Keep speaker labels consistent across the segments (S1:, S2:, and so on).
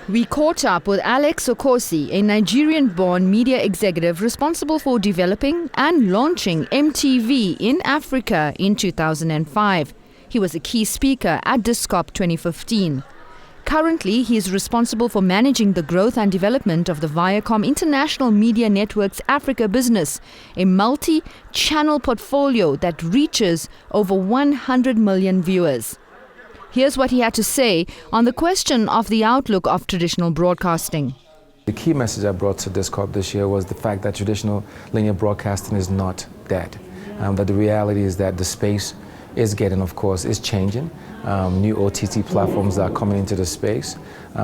S1: We caught up with Alex Okosi, a Nigerian-born media executive responsible for developing and launching MTV in Africa in 2005. He was a key speaker at Discop 2015. Currently, he is responsible for managing the growth and development of the Viacom International Media Network's Africa business, a multi-channel portfolio that reaches over 100 million viewers. Here's what he had to say on the question of the outlook of traditional broadcasting.
S2: The key message I brought to Discop this year was the fact that traditional linear broadcasting is not dead. That the reality is that the space is changing. New OTT platforms are coming into the space.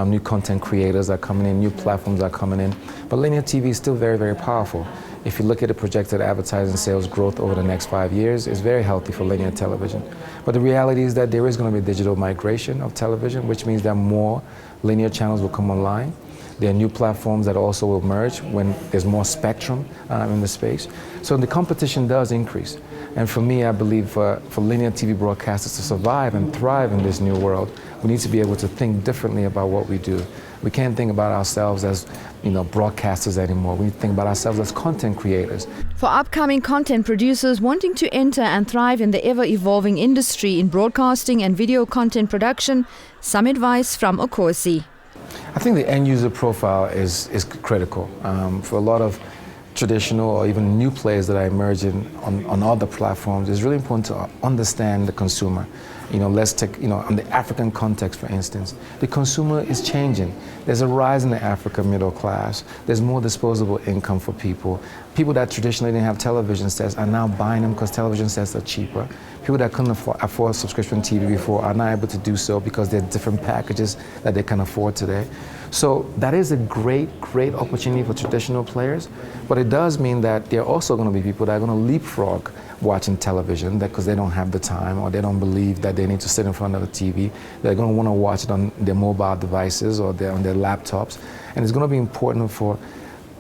S2: New content creators are coming in, new platforms are coming in. But linear TV is still very, very powerful. If you look at the projected advertising sales growth over the next 5 years, it's very healthy for linear television. But the reality is that there is going to be digital migration of television, which means that more linear channels will come online. There are new platforms that also will merge when there's more spectrum in the space. So the competition does increase. And for me, I believe for linear TV broadcasters to survive and thrive in this new world, we need to be able to think differently about what we do. We can't think about ourselves as broadcasters anymore. We need to think about ourselves as content creators.
S1: For upcoming content producers wanting to enter and thrive in the ever-evolving industry in broadcasting and video content production, some advice from Okosi.
S2: I think the end user profile is critical. For a lot of traditional or even new players that are emerging on other platforms, it's really important to understand the consumer. Let's take, on the African context, for instance, the consumer is changing. There's a rise in the African middle class. There's more disposable income for people. People that traditionally didn't have television sets are now buying them because television sets are cheaper. People that couldn't afford subscription TV before are now able to do so because there are different packages that they can afford today. So that is a great opportunity for traditional players, but it does mean that there are also going to be people that are going to leapfrog watching television because they don't have the time or they don't believe that they need to sit in front of the TV. They're going to want to watch it on their mobile devices or on their laptops. And it's going to be important for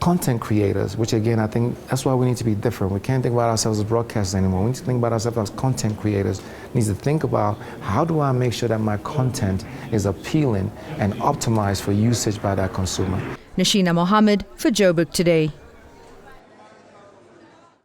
S2: content creators, which again, I think that's why we need to be different. We can't think about ourselves as broadcasters anymore. We need to think about ourselves as content creators. We need to think about how do I make sure that my content is appealing and optimized for usage by that consumer.
S1: Nashina Mohammed for Joburg Today.